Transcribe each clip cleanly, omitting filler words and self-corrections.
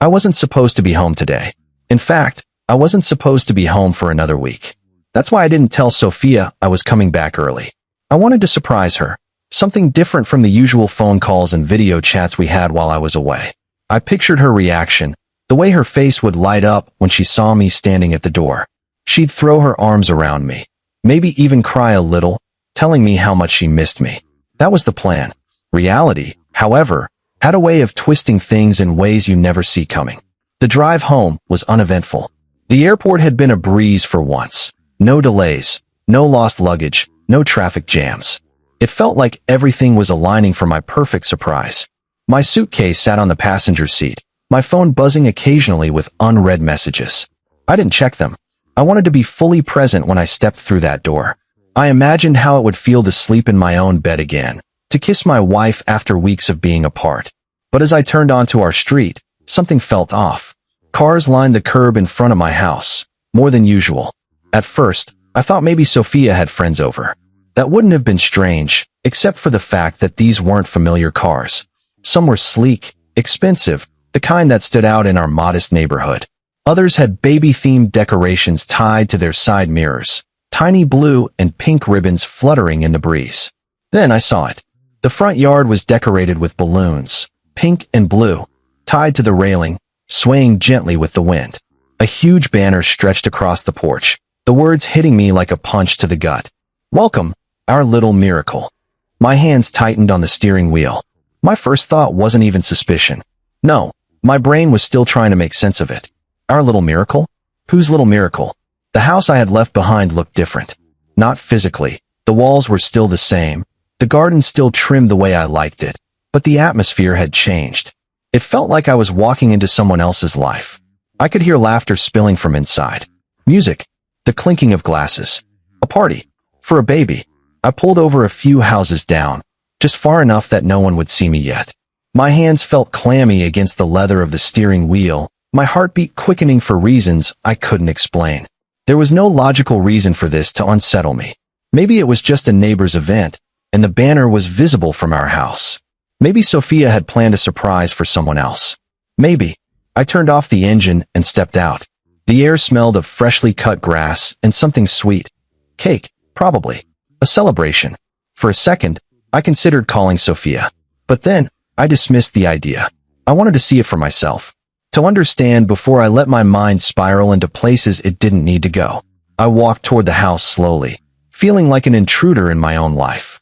I wasn't supposed to be home today. In fact, I wasn't supposed to be home for another week. That's why I didn't tell Sophia I was coming back early. I wanted to surprise her. Something different from the usual phone calls and video chats we had while I was away. I pictured her reaction, the way her face would light up when she saw me standing at the door. She'd throw her arms around me, maybe even cry a little, telling me how much she missed me. That was the plan. Reality, however, had a way of twisting things in ways you never see coming. The drive home was uneventful. The airport had been a breeze for once. No delays, no lost luggage, no traffic jams. It felt like everything was aligning for my perfect surprise. My suitcase sat on the passenger seat, my phone buzzing occasionally with unread messages. I didn't check them. I wanted to be fully present when I stepped through that door. I imagined how it would feel to sleep in my own bed again, to kiss my wife after weeks of being apart. But as I turned onto our street, something felt off. Cars lined the curb in front of my house, more than usual. At first, I thought maybe Sophia had friends over. That wouldn't have been strange, except for the fact that these weren't familiar cars. Some were sleek, expensive, the kind that stood out in our modest neighborhood. Others had baby-themed decorations tied to their side mirrors, tiny blue and pink ribbons fluttering in the breeze. Then I saw it. The front yard was decorated with balloons, pink and blue, tied to the railing, swaying gently with the wind. A huge banner stretched across the porch, the words hitting me like a punch to the gut. "Welcome, our little miracle." My hands tightened on the steering wheel. My first thought wasn't even suspicion. No, my brain was still trying to make sense of it. Our little miracle? Whose little miracle? The house I had left behind looked different. Not physically. The walls were still the same. The garden still trimmed the way I liked it. But the atmosphere had changed. It felt like I was walking into someone else's life. I could hear laughter spilling from inside. Music. The clinking of glasses. A party. For a baby. I pulled over a few houses down, just far enough that no one would see me yet. My hands felt clammy against the leather of the steering wheel, my heartbeat quickening for reasons I couldn't explain. There was no logical reason for this to unsettle me. Maybe it was just a neighbor's event, and the banner was visible from our house. Maybe Sophia had planned a surprise for someone else. Maybe. I turned off the engine and stepped out. The air smelled of freshly cut grass and something sweet. Cake, probably. A celebration. For a second, I considered calling Sophia. But then, I dismissed the idea. I wanted to see it for myself. To understand before I let my mind spiral into places it didn't need to go. I walked toward the house slowly, feeling like an intruder in my own life.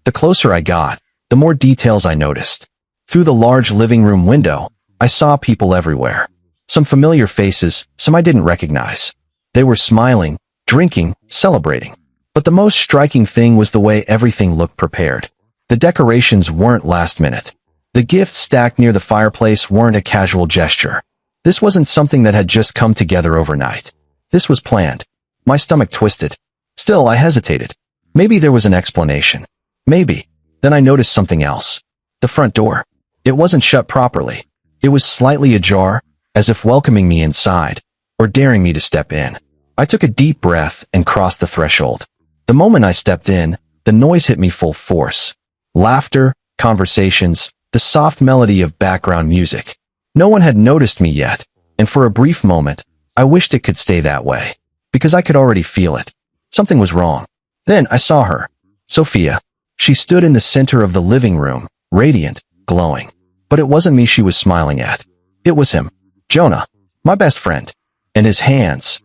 The closer I got, the more details I noticed. Through the large living room window, I saw people everywhere. Some familiar faces, some I didn't recognize. They were smiling, drinking, celebrating. But the most striking thing was the way everything looked prepared. The decorations weren't last minute. The gifts stacked near the fireplace weren't a casual gesture. This wasn't something that had just come together overnight. This was planned. My stomach twisted. Still, I hesitated. Maybe there was an explanation. Maybe. Then I noticed something else. The front door. It wasn't shut properly. It was slightly ajar, as if welcoming me inside, or daring me to step in. I took a deep breath and crossed the threshold. The moment I stepped in, the noise hit me full force. Laughter, conversations, the soft melody of background music. No one had noticed me yet, and for a brief moment, I wished it could stay that way, because I could already feel it. Something was wrong. Then I saw her. Sophia. She stood in the center of the living room, radiant, glowing. But it wasn't me she was smiling at. It was him. Jonah. My best friend. And his hands,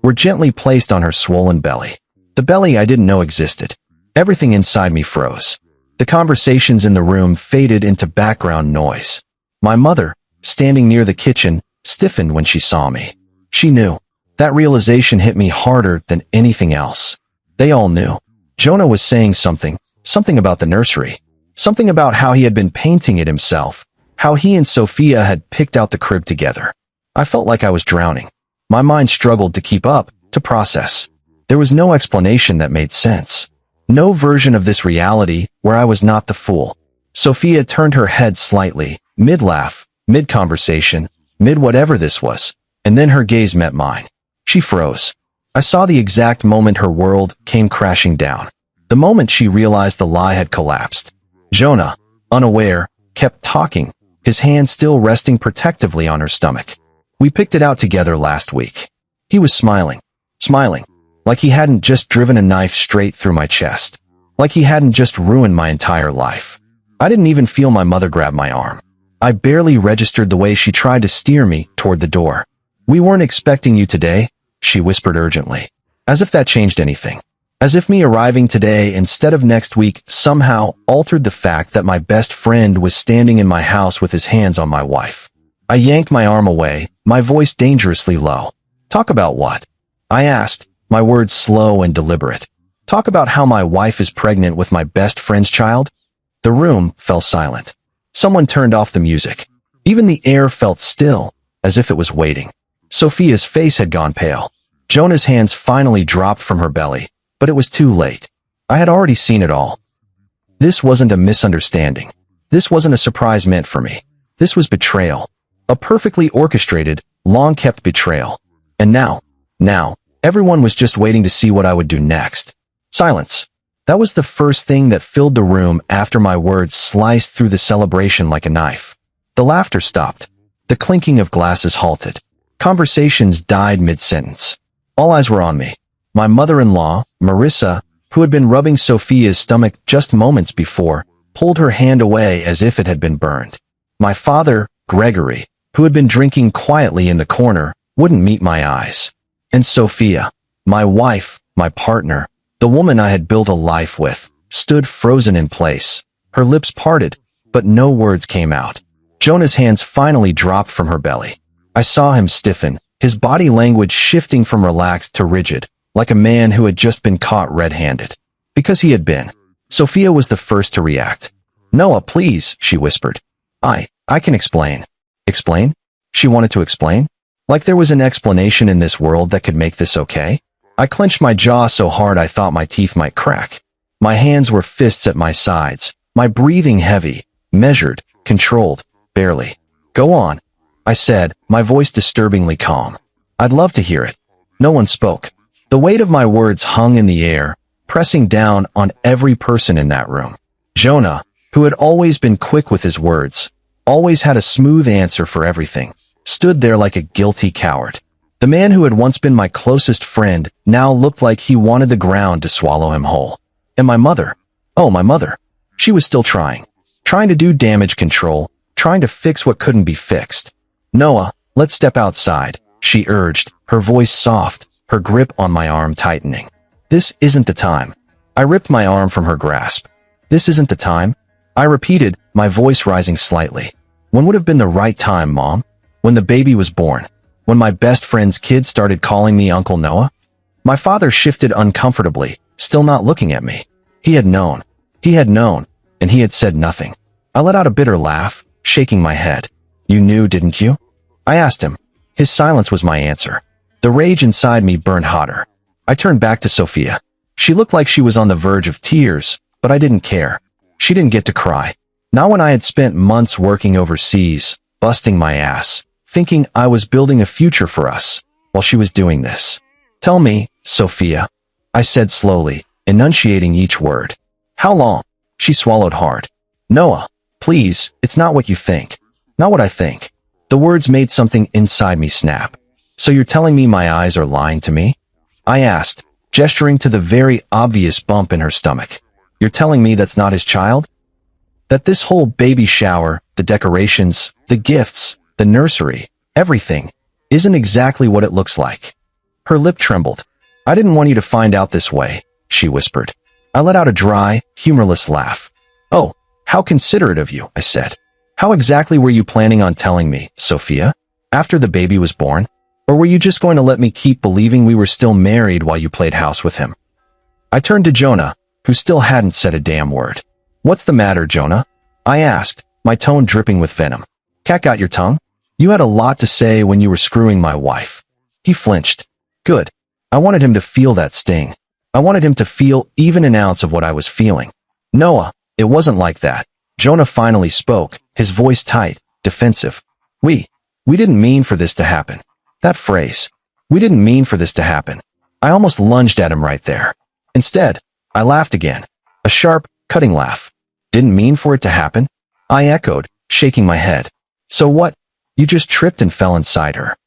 were gently placed on her swollen belly. The belly I didn't know existed. Everything inside me froze. The conversations in the room faded into background noise. My mother, standing near the kitchen, stiffened when she saw me. She knew. That realization hit me harder than anything else. They all knew. Jonah was saying something about the nursery. Something about how he had been painting it himself, how he and Sophia had picked out the crib together. I felt like I was drowning. My mind struggled to keep up, to process. There was no explanation that made sense. No version of this reality where I was not the fool. Sophia turned her head slightly, mid-laugh, mid-conversation, mid-whatever this was, and then her gaze met mine. She froze. I saw the exact moment her world came crashing down. The moment she realized the lie had collapsed. Jonah, unaware, kept talking, his hand still resting protectively on her stomach. We picked it out together last week. He was smiling, like he hadn't just driven a knife straight through my chest, like he hadn't just ruined my entire life. I didn't even feel my mother grab my arm. I barely registered the way she tried to steer me toward the door. "We weren't expecting you today," she whispered urgently, as if that changed anything. As if me arriving today instead of next week somehow altered the fact that my best friend was standing in my house with his hands on my wife. I yanked my arm away, my voice dangerously low. "Talk about what?" I asked, my words slow and deliberate. "Talk about how my wife is pregnant with my best friend's child?" The room fell silent. Someone turned off the music. Even the air felt still, as if it was waiting. Sophia's face had gone pale. Jonah's hands finally dropped from her belly, but it was too late. I had already seen it all. This wasn't a misunderstanding. This wasn't a surprise meant for me. This was betrayal. A perfectly orchestrated, long-kept betrayal. And now, everyone was just waiting to see what I would do next. Silence. That was the first thing that filled the room after my words sliced through the celebration like a knife. The laughter stopped. The clinking of glasses halted. Conversations died mid-sentence. All eyes were on me. My mother-in-law, Marissa, who had been rubbing Sophia's stomach just moments before, pulled her hand away as if it had been burned. My father, Gregory, who had been drinking quietly in the corner, wouldn't meet my eyes. And Sophia, my wife, my partner, the woman I had built a life with, stood frozen in place. Her lips parted, but no words came out. Jonah's hands finally dropped from her belly. I saw him stiffen, his body language shifting from relaxed to rigid, like a man who had just been caught red-handed. Because he had been. Sophia was the first to react. "Noah, please," she whispered. I can explain." Explain? She wanted to explain? Like there was an explanation in this world that could make this okay? I clenched my jaw so hard I thought my teeth might crack. My hands were fists at my sides, my breathing heavy, measured, controlled, barely. "Go on," I said, my voice disturbingly calm. "I'd love to hear it." No one spoke. The weight of my words hung in the air, pressing down on every person in that room. Jonah, who had always been quick with his words, always had a smooth answer for everything, stood there like a guilty coward. The man who had once been my closest friend now looked like he wanted the ground to swallow him whole. And my mother? Oh, my mother. She was still trying to do damage control, trying to fix what couldn't be fixed. "Noah, let's step outside," she urged, her voice soft, her grip on my arm tightening. "This isn't the time." I ripped my arm from her grasp. "This isn't the time?" I repeated, my voice rising slightly. "When would have been the right time, Mom? When the baby was born? When my best friend's kid started calling me Uncle Noah?" My father shifted uncomfortably, still not looking at me. He had known, and he had said nothing. I let out a bitter laugh, shaking my head. "You knew, didn't you?" I asked him. His silence was my answer. The rage inside me burned hotter. I turned back to Sophia. She looked like she was on the verge of tears, but I didn't care. She didn't get to cry. Not when I had spent months working overseas, busting my ass, thinking I was building a future for us, while she was doing this. "Tell me, Sophia," I said slowly, enunciating each word. "How long?" She swallowed hard. "Noah, please, it's not what you think. Not what I think." The words made something inside me snap. "So you're telling me my eyes are lying to me?" I asked, gesturing to the very obvious bump in her stomach. "You're telling me that's not his child? That this whole baby shower, the decorations, the gifts, the nursery, everything, isn't exactly what it looks like?" Her lip trembled. "I didn't want you to find out this way," she whispered. I let out a dry, humorless laugh. "Oh, how considerate of you," I said. "How exactly were you planning on telling me, Sophia? After the baby was born? Or were you just going to let me keep believing we were still married while you played house with him?" I turned to Jonah, who still hadn't said a damn word. "What's the matter, Jonah?" I asked, my tone dripping with venom. "Cat got your tongue? You had a lot to say when you were screwing my wife." He flinched. Good. I wanted him to feel that sting. I wanted him to feel even an ounce of what I was feeling. "Noah, it wasn't like that." Jonah finally spoke, his voice tight, defensive. We didn't mean for this to happen." That phrase. "We didn't mean for this to happen." I almost lunged at him right there. Instead, I laughed again. A sharp, cutting laugh. "Didn't mean for it to happen?" I echoed, shaking my head. So what? You just tripped and fell inside her.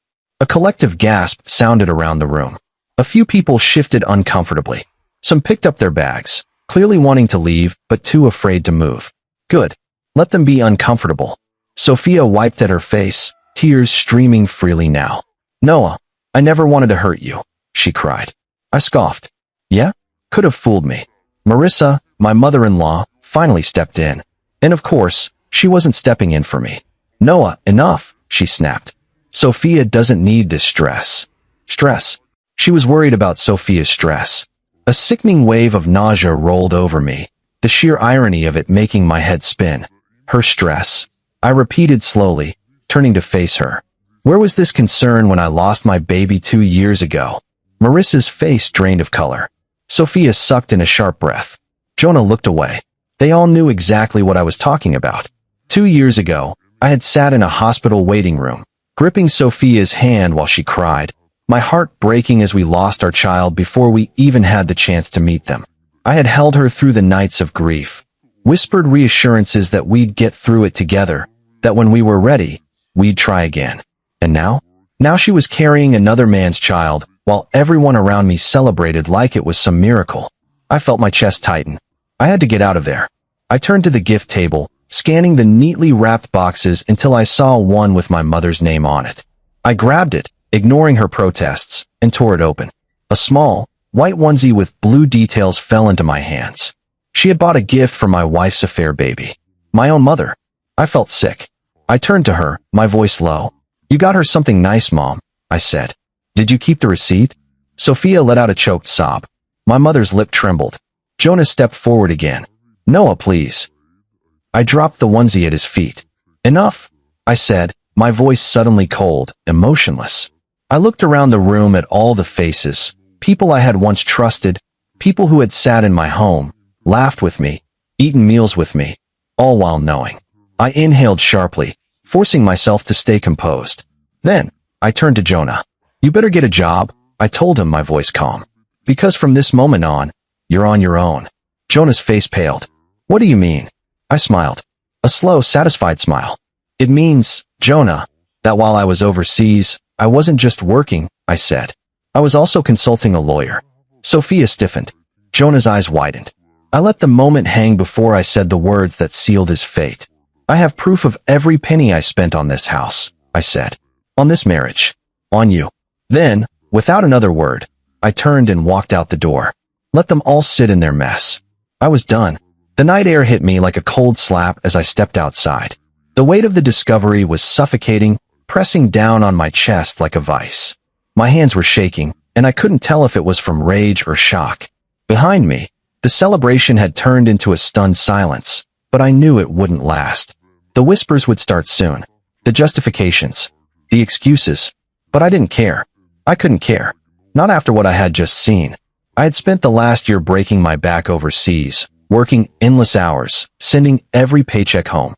A collective gasp sounded around the room. A few people shifted uncomfortably. Some picked up their bags, clearly wanting to leave, but too afraid to move. Good. Let them be uncomfortable. Sophia wiped at her face, tears streaming freely now. Noah, I never wanted to hurt you, she cried. I scoffed. Yeah? Could have fooled me. Marissa, my mother-in-law, finally stepped in. And of course, she wasn't stepping in for me. Noah, enough, she snapped. Sophia doesn't need this stress. Stress. She was worried about Sophia's stress. A sickening wave of nausea rolled over me, the sheer irony of it making my head spin. Her stress. I repeated slowly, turning to face her. Where was this concern when I lost my baby 2 years ago? Marissa's face drained of color. Sophia sucked in a sharp breath. Jonah looked away. They all knew exactly what I was talking about. 2 years ago, I had sat in a hospital waiting room, gripping Sophia's hand while she cried, my heart breaking as we lost our child before we even had the chance to meet them. I had held her through the nights of grief, whispered reassurances that we'd get through it together, that when we were ready, we'd try again. And now? Now she was carrying another man's child, while everyone around me celebrated like it was some miracle. I felt my chest tighten. I had to get out of there. I turned to the gift table, scanning the neatly wrapped boxes until I saw one with my mother's name on it. I grabbed it, ignoring her protests, and tore it open. A small, white onesie with blue details fell into my hands. She had bought a gift for my wife's affair baby. My own mother. I felt sick. I turned to her, my voice low. You got her something nice, Mom, I said. Did you keep the receipt? Sophia let out a choked sob. My mother's lip trembled. Jonah stepped forward again. Noah, please. I dropped the onesie at his feet. Enough, I said, my voice suddenly cold, emotionless. I looked around the room at all the faces, people I had once trusted, people who had sat in my home, laughed with me, eaten meals with me, all while knowing. I inhaled sharply, forcing myself to stay composed. Then, I turned to Jonah. You better get a job, I told him, my voice calm. Because from this moment on, you're on your own. Jonah's face paled. What do you mean? I smiled. A slow, satisfied smile. It means, Jonah, that while I was overseas, I wasn't just working, I said. I was also consulting a lawyer. Sophia stiffened. Jonah's eyes widened. I let the moment hang before I said the words that sealed his fate. I have proof of every penny I spent on this house, I said. On this marriage. On you. Then, without another word, I turned and walked out the door. Let them all sit in their mess. I was done. The night air hit me like a cold slap as I stepped outside. The weight of the discovery was suffocating, pressing down on my chest like a vice. My hands were shaking, and I couldn't tell if it was from rage or shock. Behind me, the celebration had turned into a stunned silence, but I knew it wouldn't last. The whispers would start soon. The justifications. The excuses. But I didn't care. I couldn't care. Not after what I had just seen. I had spent the last year breaking my back overseas, working endless hours, sending every paycheck home.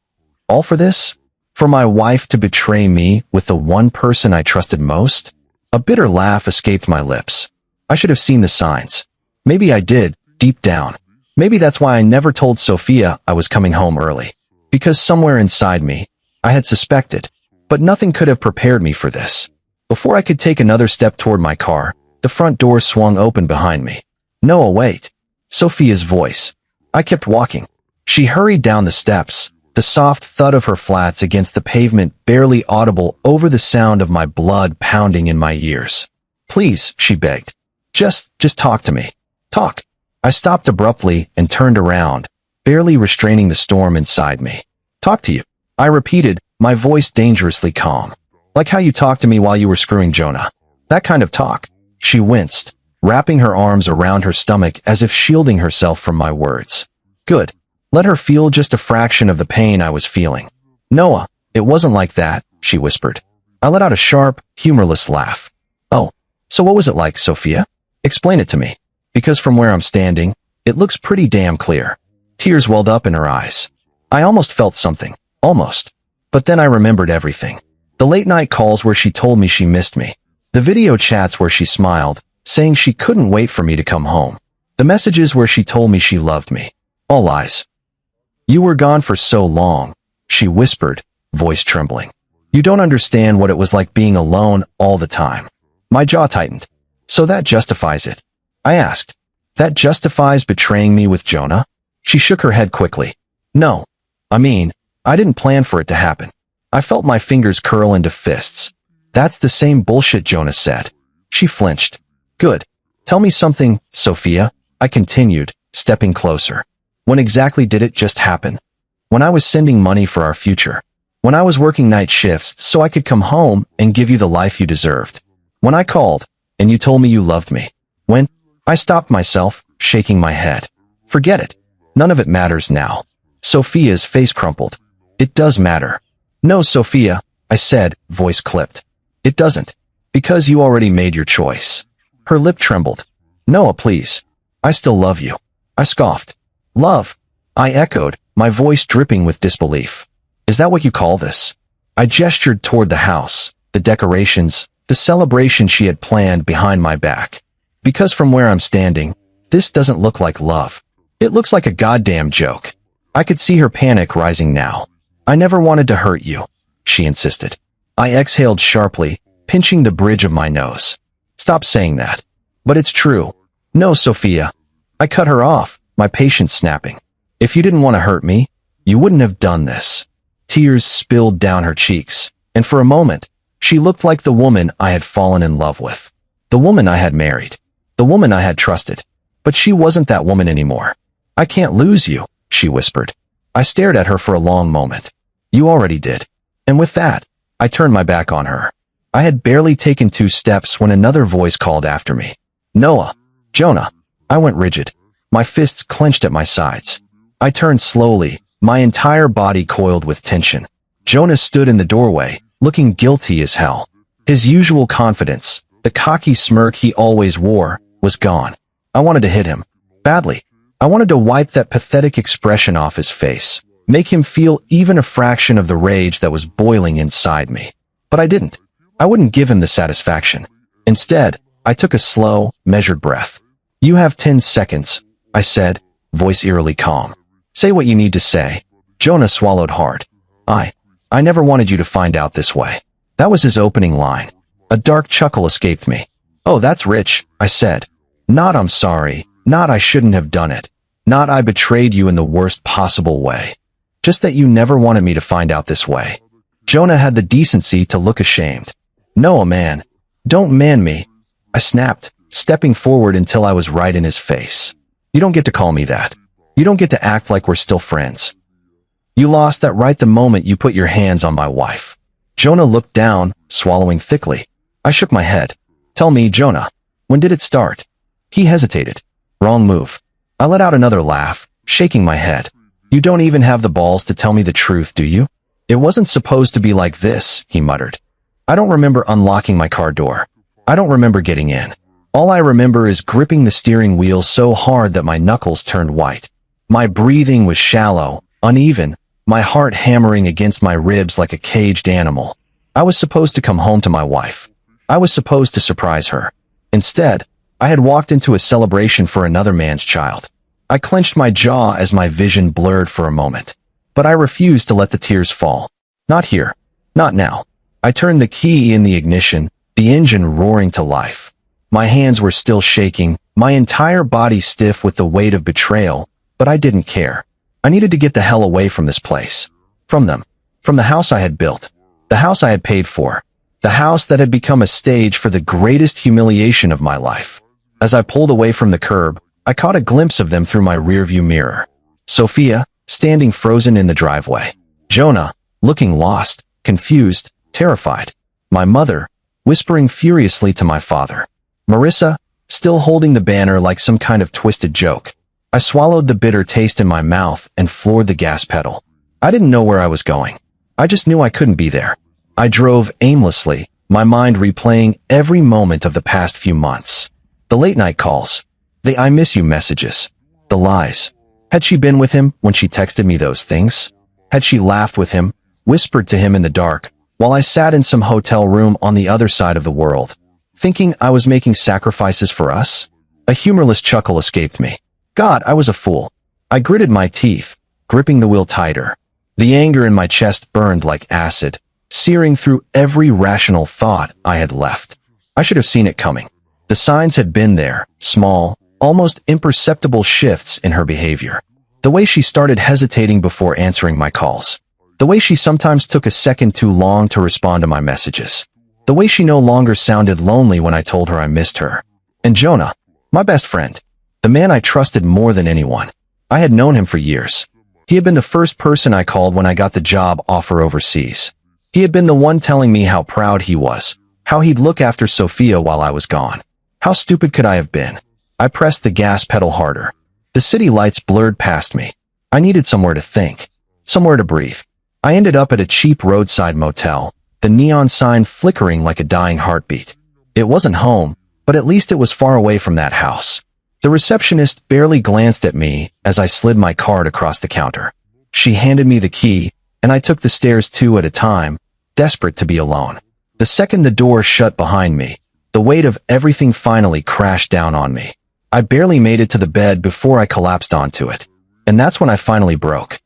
All for this? For my wife to betray me with the one person I trusted most? A bitter laugh escaped my lips. I should have seen the signs. Maybe I did, deep down. Maybe that's why I never told Sophia I was coming home early. Because somewhere inside me, I had suspected. But nothing could have prepared me for this. Before I could take another step toward my car, the front door swung open behind me. Noah, wait. Sophia's voice. I kept walking. She hurried down the steps, the soft thud of her flats against the pavement barely audible over the sound of my blood pounding in my ears. Please, she begged. Just talk to me. Talk. I stopped abruptly and turned around, barely restraining the storm inside me. Talk to you. I repeated, my voice dangerously calm. Like how you talked to me while you were screwing Jonah. That kind of talk. She winced, wrapping her arms around her stomach as if shielding herself from my words. Good. Let her feel just a fraction of the pain I was feeling. Noah, it wasn't like that, she whispered. I let out a sharp, humorless laugh. Oh, so what was it like, Sophia? Explain it to me. Because from where I'm standing, it looks pretty damn clear. Tears welled up in her eyes. I almost felt something. Almost. But then I remembered everything. The late-night calls where she told me she missed me. The video chats where she smiled, saying she couldn't wait for me to come home. The messages where she told me she loved me. All lies. You were gone for so long, she whispered, voice trembling. You don't understand what it was like being alone all the time. My jaw tightened. So that justifies it? I asked. That justifies betraying me with Jonah? She shook her head quickly. No. I mean, I didn't plan for it to happen. I felt my fingers curl into fists. That's the same bullshit Jonah said. She flinched. Good. Tell me something, Sophia, I continued, stepping closer. When exactly did it just happen? When I was sending money for our future. When I was working night shifts so I could come home and give you the life you deserved. When I called, and you told me you loved me. When? I stopped myself, shaking my head. Forget it. None of it matters now. Sophia's face crumpled. It does matter. No, Sophia, I said, voice clipped. It doesn't. Because you already made your choice. Her lip trembled. Noah, please. I still love you. I scoffed. Love? I echoed, my voice dripping with disbelief. Is that what you call this? I gestured toward the house, the decorations, the celebration she had planned behind my back. Because from where I'm standing, this doesn't look like love. It looks like a goddamn joke. I could see her panic rising now. I never wanted to hurt you, she insisted. I exhaled sharply, pinching the bridge of my nose. Stop saying that. But it's true. No, Sophia. I cut her off, my patience snapping. If you didn't want to hurt me, you wouldn't have done this. Tears spilled down her cheeks, and for a moment, she looked like the woman I had fallen in love with. The woman I had married. The woman I had trusted. But she wasn't that woman anymore. I can't lose you, she whispered. I stared at her for a long moment. You already did. And with that, I turned my back on her. I had barely taken 2 steps when another voice called after me. Noah. Jonah. I went rigid. My fists clenched at my sides. I turned slowly, my entire body coiled with tension. Jonah stood in the doorway, looking guilty as hell. His usual confidence, the cocky smirk he always wore, was gone. I wanted to hit him. Badly. I wanted to wipe that pathetic expression off his face, make him feel even a fraction of the rage that was boiling inside me. But I didn't. I wouldn't give him the satisfaction. Instead, I took a slow, measured breath. You have 10 seconds, I said, voice eerily calm. Say what you need to say. Jonah swallowed hard. I never wanted you to find out this way. That was his opening line. A dark chuckle escaped me. Oh, that's rich, I said. Not I'm sorry, not I shouldn't have done it, not I betrayed you in the worst possible way. Just that you never wanted me to find out this way. Jonah had the decency to look ashamed. No, man. Don't man me. I snapped, stepping forward until I was right in his face. You don't get to call me that. You don't get to act like we're still friends. You lost that right the moment you put your hands on my wife. Jonah looked down, swallowing thickly. I shook my head. Tell me, Jonah, when did it start? He hesitated. Wrong move. I let out another laugh, shaking my head. You don't even have the balls to tell me the truth, do you? It wasn't supposed to be like this, he muttered. I don't remember unlocking my car door. I don't remember getting in. All I remember is gripping the steering wheel so hard that my knuckles turned white. My breathing was shallow, uneven, my heart hammering against my ribs like a caged animal. I was supposed to come home to my wife. I was supposed to surprise her. Instead, I had walked into a celebration for another man's child. I clenched my jaw as my vision blurred for a moment. But I refused to let the tears fall. Not here. Not now. I turned the key in the ignition, the engine roaring to life. My hands were still shaking, my entire body stiff with the weight of betrayal, but I didn't care. I needed to get the hell away from this place. From them. From the house I had built. The house I had paid for. The house that had become a stage for the greatest humiliation of my life. As I pulled away from the curb, I caught a glimpse of them through my rearview mirror. Sophia, standing frozen in the driveway. Jonah, looking lost, confused, terrified. My mother, whispering furiously to my father. Marissa, still holding the banner like some kind of twisted joke. I swallowed the bitter taste in my mouth and floored the gas pedal. I didn't know where I was going. I just knew I couldn't be there. I drove aimlessly, my mind replaying every moment of the past few months. The late-night calls. The I miss you messages. The lies. Had she been with him when she texted me those things? Had she laughed with him, whispered to him in the dark, while I sat in some hotel room on the other side of the world, thinking I was making sacrifices for us? A humorless chuckle escaped me. God, I was a fool. I gritted my teeth, gripping the wheel tighter. The anger in my chest burned like acid, searing through every rational thought I had left. I should have seen it coming. The signs had been there, small, almost imperceptible shifts in her behavior. The way she started hesitating before answering my calls. The way she sometimes took a second too long to respond to my messages. The way she no longer sounded lonely when I told her I missed her. And Jonah, my best friend, the man I trusted more than anyone. I had known him for years. He had been the first person I called when I got the job offer overseas. He had been the one telling me how proud he was, how he'd look after Sophia while I was gone. How stupid could I have been? I pressed the gas pedal harder. The city lights blurred past me. I needed somewhere to think, somewhere to breathe. I ended up at a cheap roadside motel, the neon sign flickering like a dying heartbeat. It wasn't home, but at least it was far away from that house. The receptionist barely glanced at me as I slid my card across the counter. She handed me the key, and I took the stairs 2 at a time, desperate to be alone. The second the door shut behind me, the weight of everything finally crashed down on me. I barely made it to the bed before I collapsed onto it. And that's when I finally broke.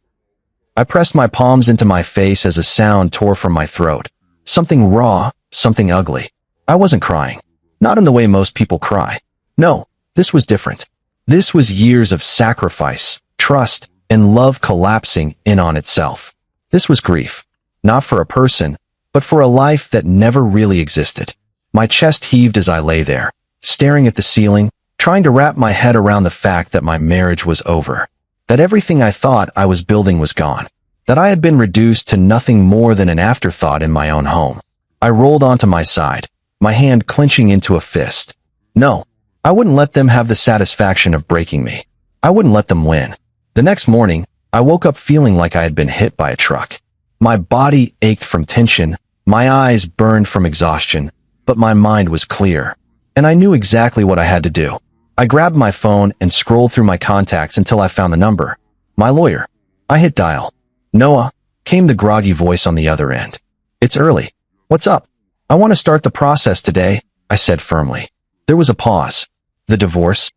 I pressed my palms into my face as a sound tore from my throat. Something raw, something ugly. I wasn't crying. Not in the way most people cry. No, this was different. This was years of sacrifice, trust, and love collapsing in on itself. This was grief. Not for a person, but for a life that never really existed. My chest heaved as I lay there, staring at the ceiling, trying to wrap my head around the fact that my marriage was over. That everything I thought I was building was gone. That I had been reduced to nothing more than an afterthought in my own home. I rolled onto my side, my hand clenching into a fist. No, I wouldn't let them have the satisfaction of breaking me. I wouldn't let them win. The next morning, I woke up feeling like I had been hit by a truck. My body ached from tension, my eyes burned from exhaustion, but my mind was clear. And I knew exactly what I had to do. I grabbed my phone and scrolled through my contacts until I found the number. My lawyer. I hit dial. Noah, came the groggy voice on the other end. It's early. What's up? I want to start the process today, I said firmly. There was a pause. The divorce.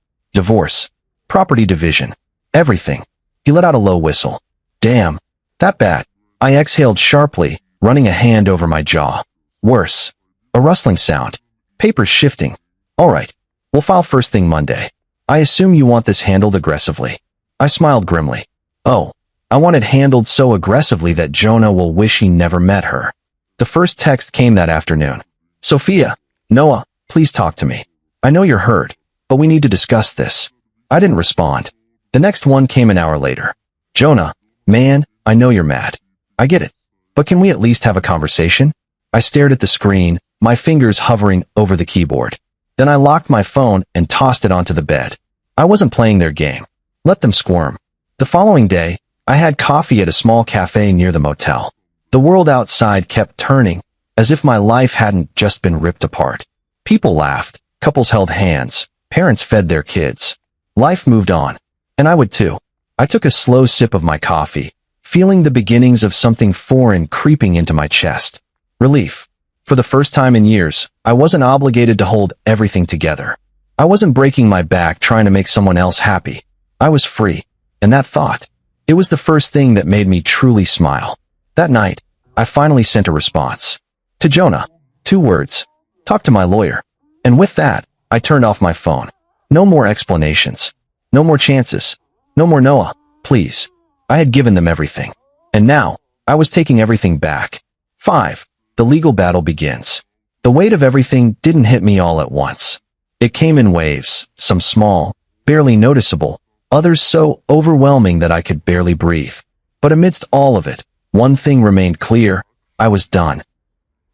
Property division. Everything. He let out a low whistle. Damn. That bad. I exhaled sharply, running a hand over my jaw. Worse. A rustling sound. Papers shifting. All right. We'll file first thing Monday. I assume you want this handled aggressively. I smiled grimly. Oh, I want it handled so aggressively that Jonah will wish he never met her. The first text came that afternoon. Sophia, Noah, please talk to me. I know you're hurt, but we need to discuss this. I didn't respond. The next one came an hour later. Jonah, man, I know you're mad. I get it. But can we at least have a conversation? I stared at the screen, my fingers hovering over the keyboard. Then I locked my phone and tossed it onto the bed. I wasn't playing their game. Let them squirm. The following day, I had coffee at a small cafe near the motel. The world outside kept turning, as if my life hadn't just been ripped apart. People laughed, couples held hands, parents fed their kids. Life moved on. And I would too. I took a slow sip of my coffee, feeling the beginnings of something foreign creeping into my chest. Relief. For the first time in years, I wasn't obligated to hold everything together. I wasn't breaking my back trying to make someone else happy. I was free. And that thought, it was the first thing that made me truly smile. That night, I finally sent a response. To Jonah. 2 words. Talk to my lawyer. And with that, I turned off my phone. No more explanations. No more chances. No more Noah, please. I had given them everything. And now, I was taking everything back. 5. The legal battle begins. The weight of everything didn't hit me all at once. It came in waves, some small, barely noticeable, others so overwhelming that I could barely breathe. But amidst all of it, one thing remained clear. I was done.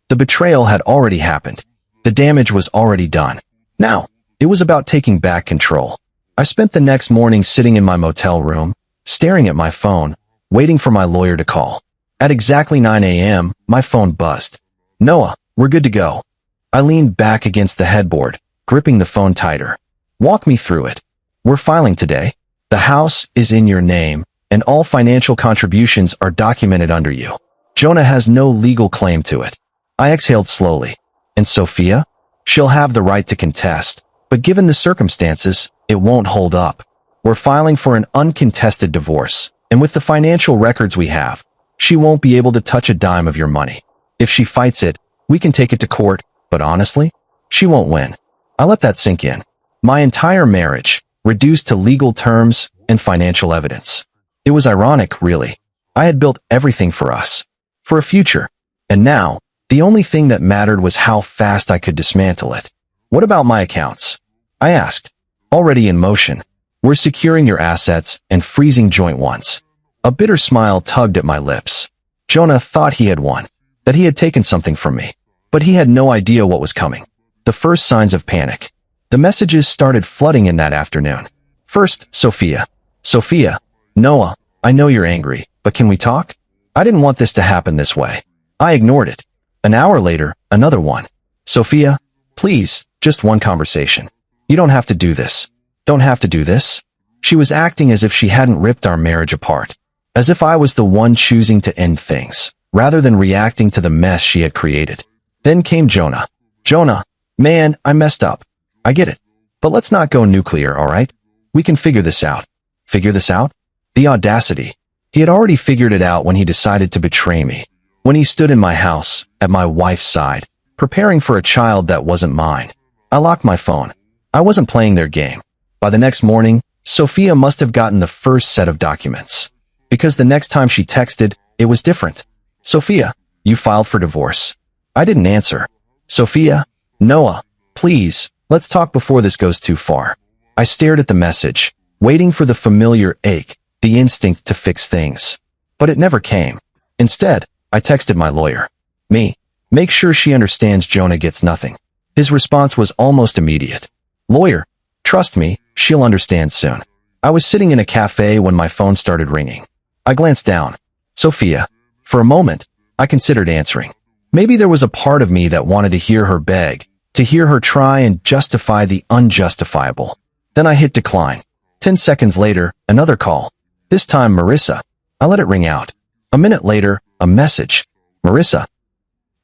The betrayal had already happened. The damage was already done. Now, it was about taking back control. I spent the next morning sitting in my motel room, staring at my phone, waiting for my lawyer to call. At exactly 9 a.m., my phone buzzed. Noah, we're good to go. I leaned back against the headboard, gripping the phone tighter. Walk me through it. We're filing today. The house is in your name, and all financial contributions are documented under you. Jonah has no legal claim to it. I exhaled slowly. And Sophia? She'll have the right to contest, but given the circumstances, it won't hold up. We're filing for an uncontested divorce, and with the financial records we have, She won't be able to touch a dime of your money. If she fights it, we can take it to court, but honestly, she won't win. I let that sink in. My entire marriage, reduced to legal terms and financial evidence. It was ironic, really. I had built everything for us, for a future, and now, the only thing that mattered was how fast I could dismantle it. What about my accounts? I asked. Already in motion. We're securing your assets and freezing joint ones. A bitter smile tugged at my lips. Jonah thought he had won, that he had taken something from me, but he had no idea what was coming. The first signs of panic. The messages started flooding in that afternoon. First, Sophia. Sophia, Noah, I know you're angry, but can we talk? I didn't want this to happen this way. I ignored it. An hour later, another one. Sophia, please, just one conversation. You don't have to do this. Don't have to do this. She was acting as if she hadn't ripped our marriage apart. As if I was the one choosing to end things, rather than reacting to the mess she had created. Then came Jonah. Jonah, man, I messed up. I get it. But let's not go nuclear, alright? We can figure this out. Figure this out? The audacity. He had already figured it out when he decided to betray me. When he stood in my house, at my wife's side, preparing for a child that wasn't mine. I locked my phone. I wasn't playing their game. By the next morning, Sophia must have gotten the first set of documents. Because the next time she texted, it was different. Sophia, you filed for divorce. I didn't answer. Sophia, Noah, please, let's talk before this goes too far. I stared at the message, waiting for the familiar ache, the instinct to fix things. But it never came. Instead, I texted my lawyer. Make sure she understands Jonah gets nothing. His response was almost immediate. Lawyer, trust me, she'll understand soon. I was sitting in a cafe when my phone started ringing. I glanced down. Sophia. For a moment, I considered answering. Maybe there was a part of me that wanted to hear her beg, to hear her try and justify the unjustifiable. Then I hit decline. 10 seconds later, another call. This time Marissa. I let it ring out. A minute later, a message. Marissa.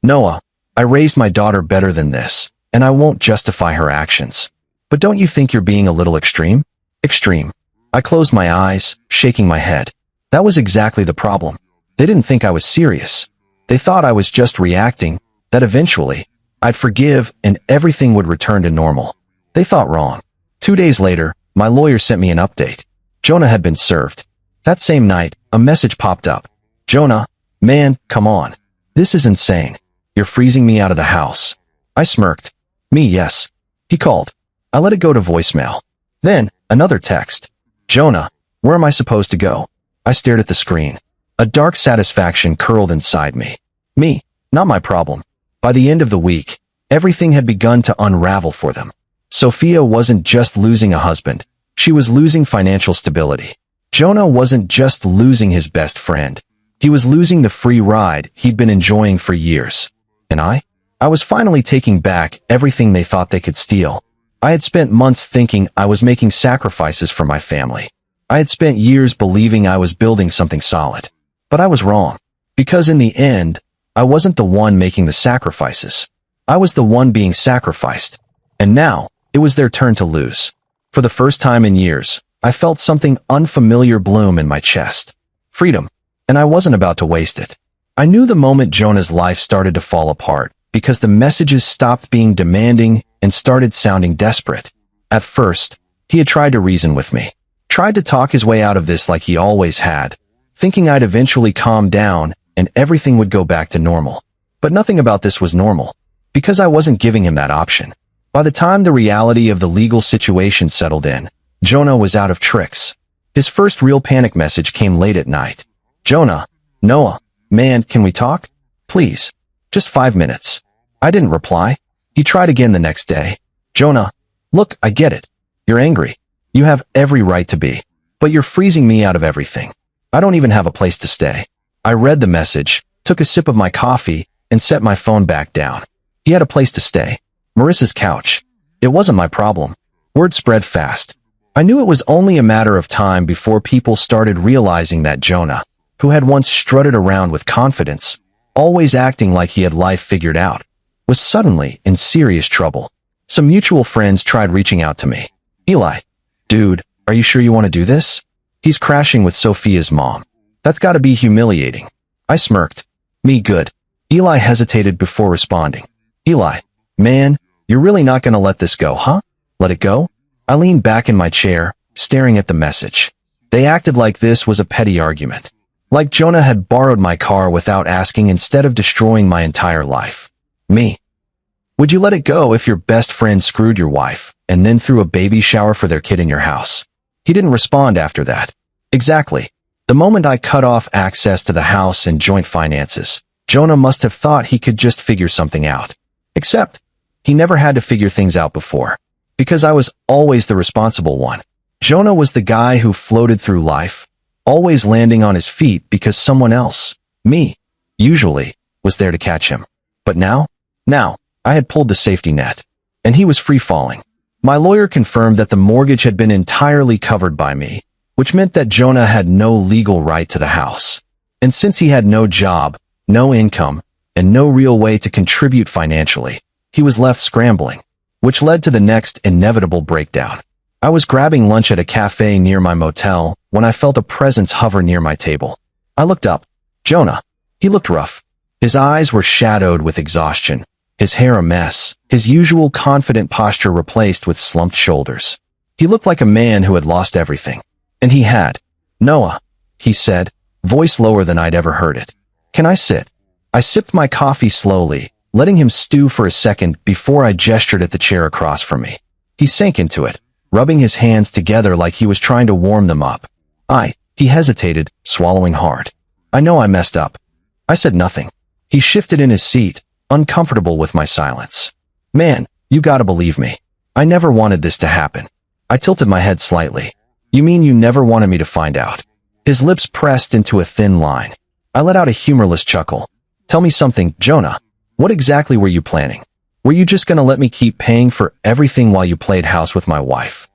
Noah, I raised my daughter better than this, and I won't justify her actions. But don't you think you're being a little extreme? Extreme. I closed my eyes, shaking my head. That was exactly the problem. They didn't think I was serious. They thought I was just reacting, that eventually, I'd forgive and everything would return to normal. They thought wrong. 2 days later, my lawyer sent me an update. Jonah had been served. That same night, a message popped up. Jonah, man, come on. This is insane. You're freezing me out of the house. I smirked. Me, yes. He called. I let it go to voicemail. Then, another text. Jonah, where am I supposed to go? I stared at the screen. A dark satisfaction curled inside me. Me, not my problem. By the end of the week, everything had begun to unravel for them. Sophia wasn't just losing a husband. She was losing financial stability. Jonah wasn't just losing his best friend. He was losing the free ride he'd been enjoying for years. And I was finally taking back everything they thought they could steal. I had spent months thinking I was making sacrifices for my family. I had spent years believing I was building something solid. But I was wrong. Because in the end, I wasn't the one making the sacrifices. I was the one being sacrificed. And now, it was their turn to lose. For the first time in years, I felt something unfamiliar bloom in my chest. Freedom. And I wasn't about to waste it. I knew the moment Jonah's life started to fall apart, because the messages stopped being demanding and started sounding desperate. At first, he had tried to reason with me. Tried to talk his way out of this like he always had, thinking I'd eventually calm down and everything would go back to normal. But nothing about this was normal, because I wasn't giving him that option. By the time the reality of the legal situation settled in, Jonah was out of tricks. His first real panic message came late at night. Jonah, Noah, man, can we talk? Please. Just 5 minutes. I didn't reply. He tried again the next day. Jonah, look, I get it. You're angry. You have every right to be. But you're freezing me out of everything. I don't even have a place to stay. I read the message, took a sip of my coffee, and set my phone back down. He had a place to stay. Marissa's couch. It wasn't my problem. Word spread fast. I knew it was only a matter of time before people started realizing that Jonah, who had once strutted around with confidence, always acting like he had life figured out, was suddenly in serious trouble. Some mutual friends tried reaching out to me. Eli, dude, are you sure you want to do this? He's crashing with Sophia's mom. That's got to be humiliating. I smirked. Me good. Eli hesitated before responding. Eli, man, you're really not gonna let this go, huh? Let it go? I leaned back in my chair, staring at the message. They acted like this was a petty argument. Like Jonah had borrowed my car without asking instead of destroying my entire life. Me. Would you let it go if your best friend screwed your wife and then threw a baby shower for their kid in your house? He didn't respond after that. Exactly. The moment I cut off access to the house and joint finances, Jonah must have thought he could just figure something out. Except, he never had to figure things out before. Because I was always the responsible one. Jonah was the guy who floated through life, always landing on his feet because someone else, me, usually, was there to catch him. But now, I had pulled the safety net, and he was free falling. My lawyer confirmed that the mortgage had been entirely covered by me, which meant that Jonah had no legal right to the house. And since he had no job, no income, and no real way to contribute financially, he was left scrambling, which led to the next inevitable breakdown. I was grabbing lunch at a cafe near my motel when I felt a presence hover near my table. I looked up. Jonah. He looked rough. His eyes were shadowed with exhaustion, his hair a mess, his usual confident posture replaced with slumped shoulders. He looked like a man who had lost everything. And he had. Noah, he said, voice lower than I'd ever heard it. Can I sit? I sipped my coffee slowly, letting him stew for a second before I gestured at the chair across from me. He sank into it, rubbing his hands together like he was trying to warm them up. He hesitated, swallowing hard. I know I messed up. I said nothing. He shifted in his seat, uncomfortable with my silence. Man, you gotta believe me. I never wanted this to happen. I tilted my head slightly. You mean you never wanted me to find out? His lips pressed into a thin line. I let out a humorless chuckle. Tell me something, Jonah. What exactly were you planning? Were you just gonna let me keep paying for everything while you played house with my wife?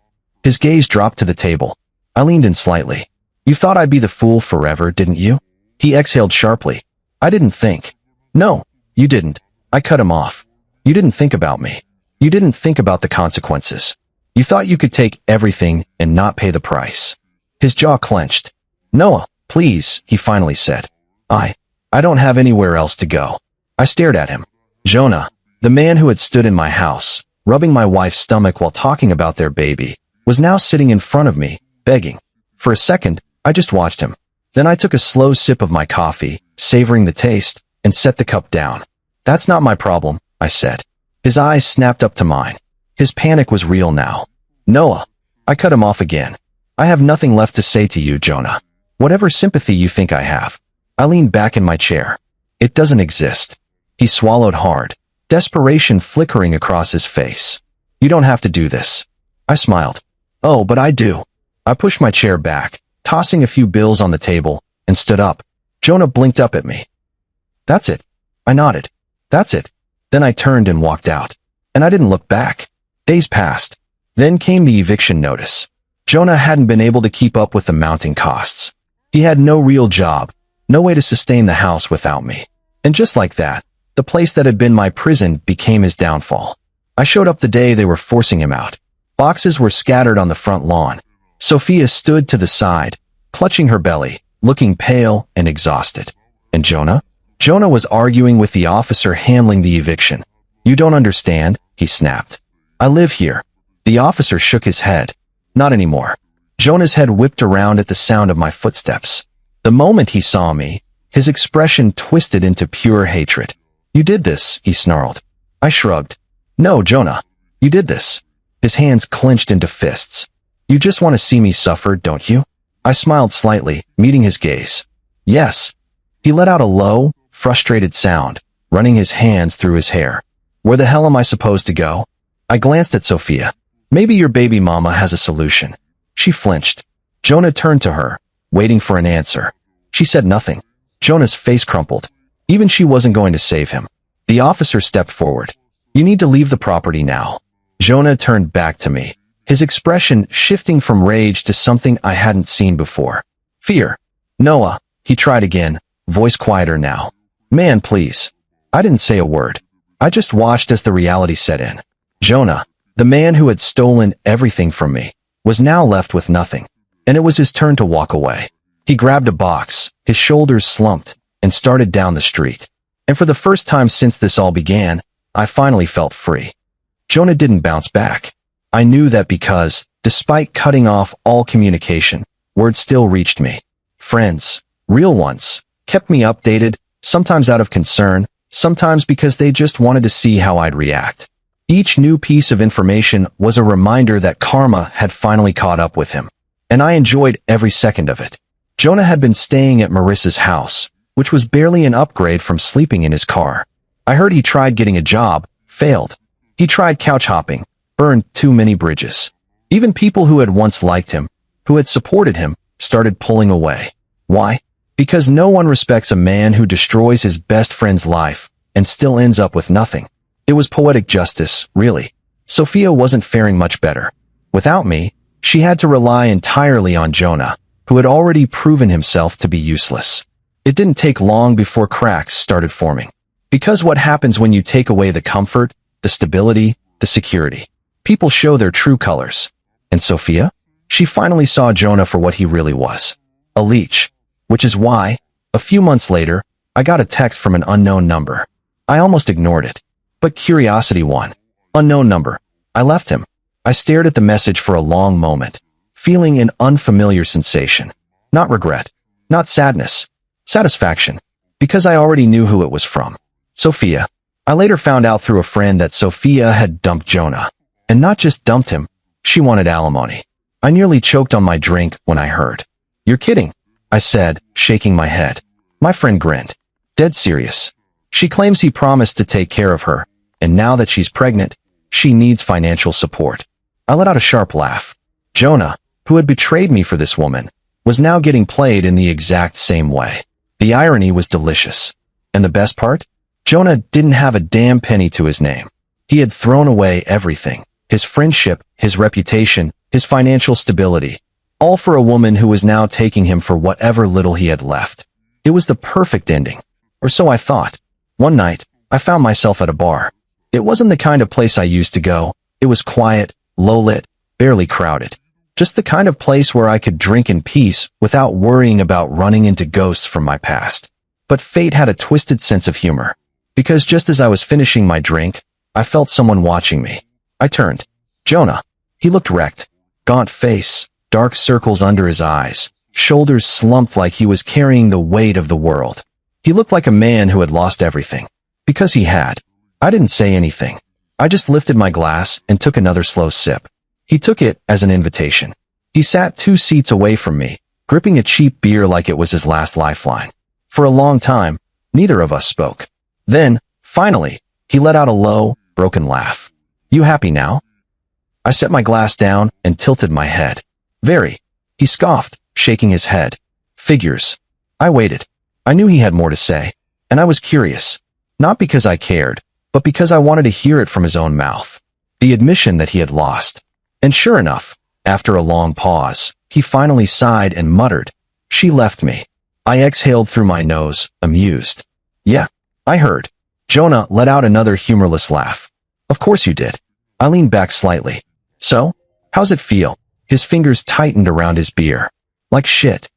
His gaze dropped to the table. I leaned in slightly. You thought I'd be the fool forever, didn't you? He exhaled sharply. I didn't think. No, you didn't. I cut him off. You didn't think about me. You didn't think about the consequences. You thought you could take everything and not pay the price. His jaw clenched. Noah, please, he finally said. I don't have anywhere else to go. I stared at him. Jonah, the man who had stood in my house, rubbing my wife's stomach while talking about their baby, was now sitting in front of me, begging. For a second, I just watched him. Then I took a slow sip of my coffee, savoring the taste, and set the cup down. That's not my problem, I said. His eyes snapped up to mine. His panic was real now. Noah. I cut him off again. I have nothing left to say to you, Jonah. Whatever sympathy you think I have. I leaned back in my chair. It doesn't exist. He swallowed hard, desperation flickering across his face. You don't have to do this. I smiled. Oh, but I do. I pushed my chair back, tossing a few bills on the table, and stood up. Jonah blinked up at me. That's it. I nodded. That's it. Then I turned and walked out. And I didn't look back. Days passed. Then came the eviction notice. Jonah hadn't been able to keep up with the mounting costs. He had no real job, no way to sustain the house without me. And just like that, the place that had been my prison became his downfall. I showed up the day they were forcing him out. Boxes were scattered on the front lawn. Sophia stood to the side, clutching her belly, looking pale and exhausted. And Jonah? Jonah was arguing with the officer handling the eviction. You don't understand, he snapped. I live here. The officer shook his head. Not anymore. Jonah's head whipped around at the sound of my footsteps. The moment he saw me, his expression twisted into pure hatred. You did this, he snarled. I shrugged. No, Jonah. You did this. His hands clenched into fists. You just want to see me suffer, don't you? I smiled slightly, meeting his gaze. Yes. He let out a low, frustrated sound, running his hands through his hair. Where the hell am I supposed to go? I glanced at Sophia. Maybe your baby mama has a solution. She flinched. Jonah turned to her, waiting for an answer. She said nothing. Jonah's face crumpled. Even she wasn't going to save him. The officer stepped forward. You need to leave the property now. Jonah turned back to me, his expression shifting from rage to something I hadn't seen before. Fear. Noah, he tried again, voice quieter now. Man, please. I didn't say a word. I just watched as the reality set in. Jonah, the man who had stolen everything from me, was now left with nothing, and it was his turn to walk away. He grabbed a box, his shoulders slumped, and started down the street. And for the first time since this all began, I finally felt free. Jonah didn't bounce back. I knew that because, despite cutting off all communication, word still reached me. Friends, real ones, kept me updated, sometimes out of concern, sometimes because they just wanted to see how I'd react. Each new piece of information was a reminder that karma had finally caught up with him, and I enjoyed every second of it. Jonah had been staying at Marissa's house, which was barely an upgrade from sleeping in his car. I heard he tried getting a job, failed. He tried couch hopping, burned too many bridges. Even people who had once liked him, who had supported him, started pulling away. Why? Because no one respects a man who destroys his best friend's life and still ends up with nothing. It was poetic justice, really. Sophia wasn't faring much better. Without me, she had to rely entirely on Jonah, who had already proven himself to be useless. It didn't take long before cracks started forming. Because what happens when you take away the comfort, the stability, the security? People show their true colors. And Sophia? She finally saw Jonah for what he really was. A leech. Which is why, a few months later, I got a text from an unknown number. I almost ignored it. But curiosity won. Unknown number. I left him. I stared at the message for a long moment, feeling an unfamiliar sensation. Not regret. Not sadness. Satisfaction. Because I already knew who it was from. Sophia. I later found out through a friend that Sophia had dumped Jonah. And not just dumped him, she wanted alimony. I nearly choked on my drink when I heard. You're kidding, I said, shaking my head. My friend grinned. Dead serious. She claims he promised to take care of her, and now that she's pregnant, she needs financial support. I let out a sharp laugh. Jonah, who had betrayed me for this woman, was now getting played in the exact same way. The irony was delicious. And the best part? Jonah didn't have a damn penny to his name. He had thrown away everything. His friendship, his reputation, his financial stability. All for a woman who was now taking him for whatever little he had left. It was the perfect ending. Or so I thought. One night, I found myself at a bar. It wasn't the kind of place I used to go. It was quiet, low-lit, barely crowded. Just the kind of place where I could drink in peace without worrying about running into ghosts from my past. But fate had a twisted sense of humor. Because just as I was finishing my drink, I felt someone watching me. I turned. Jonah. He looked wrecked. Gaunt face, dark circles under his eyes, shoulders slumped like he was carrying the weight of the world. He looked like a man who had lost everything. Because he had. I didn't say anything. I just lifted my glass and took another slow sip. He took it as an invitation. He sat 2 seats away from me, gripping a cheap beer like it was his last lifeline. For a long time, neither of us spoke. Then, finally, he let out a low, broken laugh. You happy now? I set my glass down and tilted my head. Very. He scoffed, shaking his head. Figures. I waited. I knew he had more to say, and I was curious. Not because I cared, but because I wanted to hear it from his own mouth. The admission that he had lost. And sure enough, after a long pause, he finally sighed and muttered, She left me. I exhaled through my nose, amused. Yeah, I heard. Jonah let out another humorless laugh. Of course you did. I leaned back slightly. So, how's it feel? His fingers tightened around his beer. Like shit.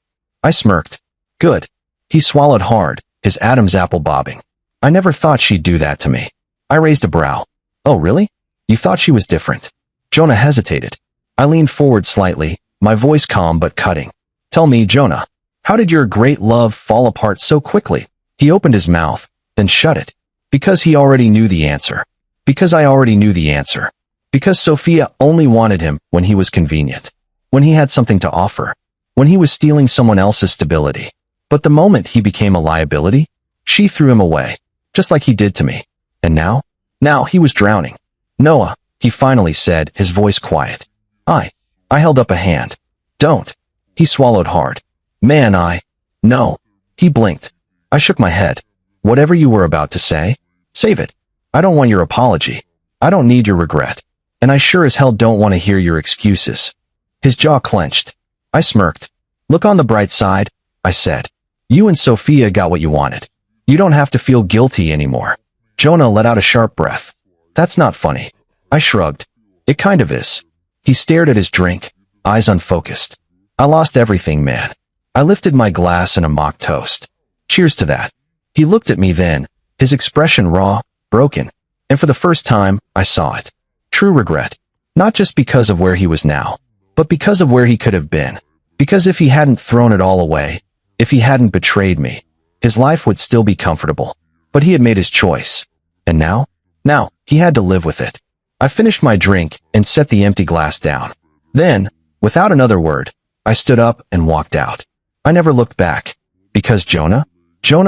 I smirked. Good. He swallowed hard, his Adam's apple bobbing. I never thought she'd do that to me. I raised a brow. Oh, really? You thought she was different? Jonah hesitated. I leaned forward slightly, my voice calm but cutting. Tell me, Jonah, how did your great love fall apart so quickly? He opened his mouth, then shut it. Because he already knew the answer. Because I already knew the answer. Because Sophia only wanted him when he was convenient. When he had something to offer. When he was stealing someone else's stability. But the moment he became a liability, she threw him away. Just like he did to me. And now? Now he was drowning. Noah, he finally said, his voice quiet. I held up a hand. Don't. He swallowed hard. Man, No. He blinked. I shook my head. Whatever you were about to say, save it. I don't want your apology. I don't need your regret. And I sure as hell don't want to hear your excuses. His jaw clenched. I smirked. Look on the bright side, I said. You and Sophia got what you wanted. You don't have to feel guilty anymore. Jonah let out a sharp breath. That's not funny. I shrugged. It kind of is. He stared at his drink, eyes unfocused. I lost everything, man. I lifted my glass in a mock toast. Cheers to that. He looked at me then, his expression raw, broken, and for the first time, I saw it. True regret. Not just because of where he was now, but because of where he could have been. Because if he hadn't thrown it all away, if he hadn't betrayed me, his life would still be comfortable. But he had made his choice. And now? Now, he had to live with it. I finished my drink and set the empty glass down. Then, without another word, I stood up and walked out. I never looked back. Because Jonah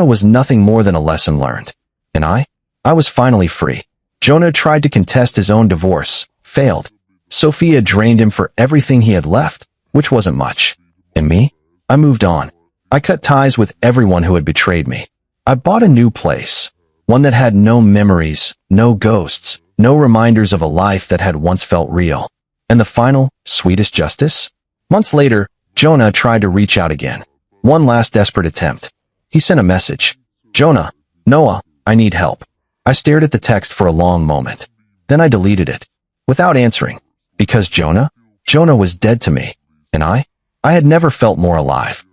was nothing more than a lesson learned. And I was finally free. Jonah tried to contest his own divorce, failed. Sophia drained him for everything he had left, which wasn't much. And me? I moved on. I cut ties with everyone who had betrayed me. I bought a new place, one that had no memories, no ghosts, no reminders of a life that had once felt real. And the final, sweetest justice? Months later, Jonah tried to reach out again. One last desperate attempt. He sent a message. Jonah, Noah, I need help. I stared at the text for a long moment. Then I deleted it, without answering. Because Jonah was dead to me. And I had never felt more alive.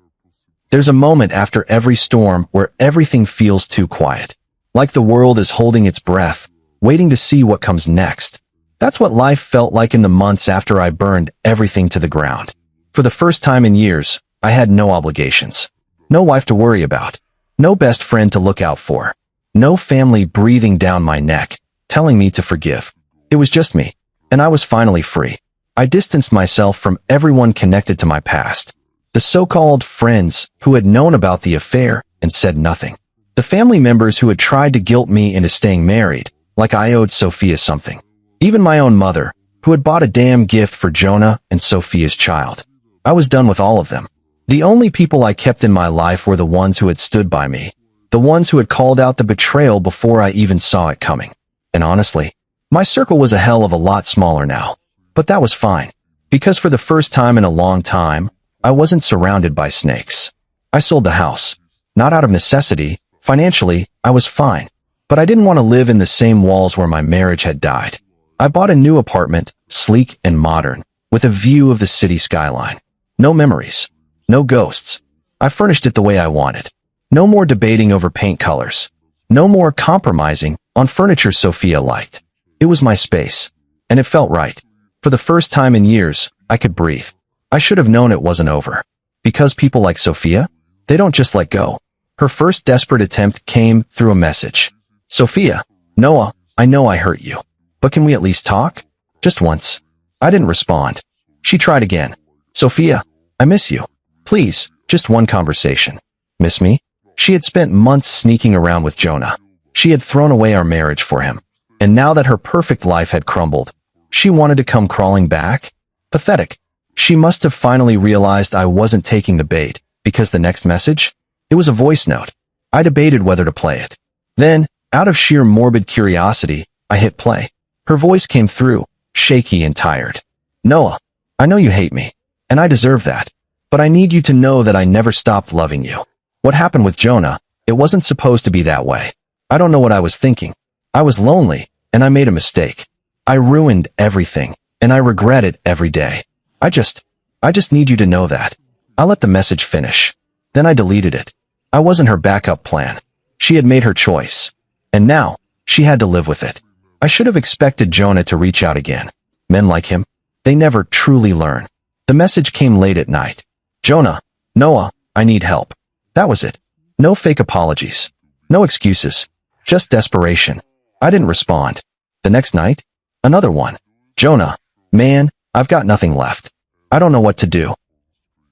There's a moment after every storm where everything feels too quiet. Like the world is holding its breath, waiting to see what comes next. That's what life felt like in the months after I burned everything to the ground. For the first time in years, I had no obligations. No wife to worry about. No best friend to look out for. No family breathing down my neck, telling me to forgive. It was just me. And I was finally free. I distanced myself from everyone connected to my past. The so-called friends who had known about the affair and said nothing. The family members who had tried to guilt me into staying married, like I owed Sophia something. Even my own mother, who had bought a damn gift for Jonah and Sophia's child. I was done with all of them. The only people I kept in my life were the ones who had stood by me. The ones who had called out the betrayal before I even saw it coming. And honestly, my circle was a hell of a lot smaller now. But that was fine. Because for the first time in a long time, I wasn't surrounded by snakes. I sold the house. Not out of necessity. Financially, I was fine. But I didn't want to live in the same walls where my marriage had died. I bought a new apartment, sleek and modern, with a view of the city skyline. No memories. No ghosts. I furnished it the way I wanted. No more debating over paint colors. No more compromising on furniture Sophia liked. It was my space. And it felt right. For the first time in years, I could breathe. I should have known it wasn't over. Because people like Sophia, they don't just let go. Her first desperate attempt came through a message. Sophia, Noah, I know I hurt you. But can we at least talk? Just once. I didn't respond. She tried again. Sophia, I miss you. Please, just one conversation. Miss me? She had spent months sneaking around with Jonah. She had thrown away our marriage for him. And now that her perfect life had crumbled, she wanted to come crawling back? Pathetic. She must have finally realized I wasn't taking the bait, because the next message? It was a voice note. I debated whether to play it. Then, out of sheer morbid curiosity, I hit play. Her voice came through, shaky and tired. Noah, I know you hate me, and I deserve that. But I need you to know that I never stopped loving you. What happened with Jonah, it wasn't supposed to be that way. I don't know what I was thinking. I was lonely, and I made a mistake. I ruined everything, and I regret it every day. I just need you to know that. I let the message finish. Then I deleted it. I wasn't her backup plan. She had made her choice. And now, she had to live with it. I should have expected Jonah to reach out again. Men like him, they never truly learn. The message came late at night. Jonah, Noah, I need help. That was it. No fake apologies. No excuses. Just desperation. I didn't respond. The next night, another one. Jonah, man, I've got nothing left. I don't know what to do.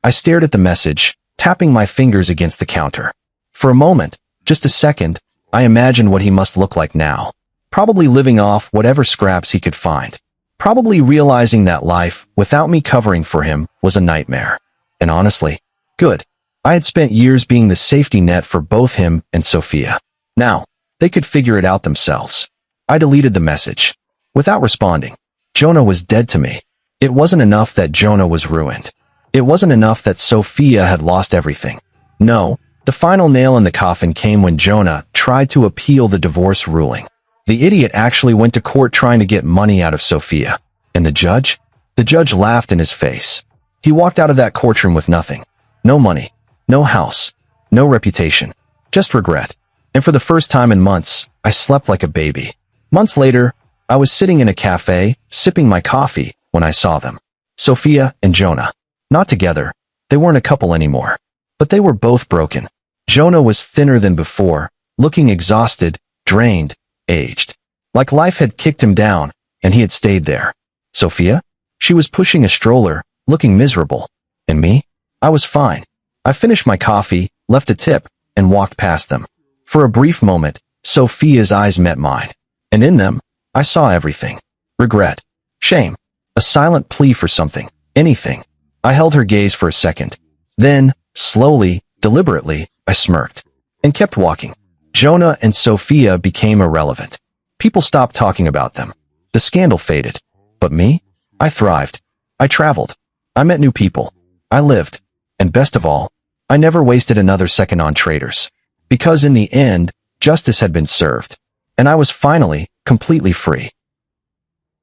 I stared at the message, tapping my fingers against the counter. For a moment, just a second, I imagined what he must look like now. Probably living off whatever scraps he could find. Probably realizing that life, without me covering for him, was a nightmare. And honestly, good. I had spent years being the safety net for both him and Sophia. Now, they could figure it out themselves. I deleted the message. Without responding. Jonah was dead to me. It wasn't enough that Jonah was ruined. It wasn't enough that Sophia had lost everything. No, the final nail in the coffin came when Jonah tried to appeal the divorce ruling. The idiot actually went to court trying to get money out of Sophia. And the judge? The judge laughed in his face. He walked out of that courtroom with nothing. No money. No house. No reputation. Just regret. And for the first time in months, I slept like a baby. Months later, I was sitting in a cafe, sipping my coffee, when I saw them. Sophia and Jonah. Not together. They weren't a couple anymore. But they were both broken. Jonah was thinner than before, looking exhausted, drained, aged. Like life had kicked him down, and he had stayed there. Sophia? She was pushing a stroller, looking miserable. And me? I was fine. I finished my coffee, left a tip, and walked past them. For a brief moment, Sophia's eyes met mine. And in them, I saw everything. Regret. Shame. A silent plea for something. Anything. I held her gaze for a second. Then, slowly, deliberately, I smirked. And kept walking. Jonah and Sophia became irrelevant. People stopped talking about them. The scandal faded. But me? I thrived. I traveled. I met new people. I lived. And best of all, I never wasted another second on traitors. Because in the end, justice had been served. And I was finally, completely free.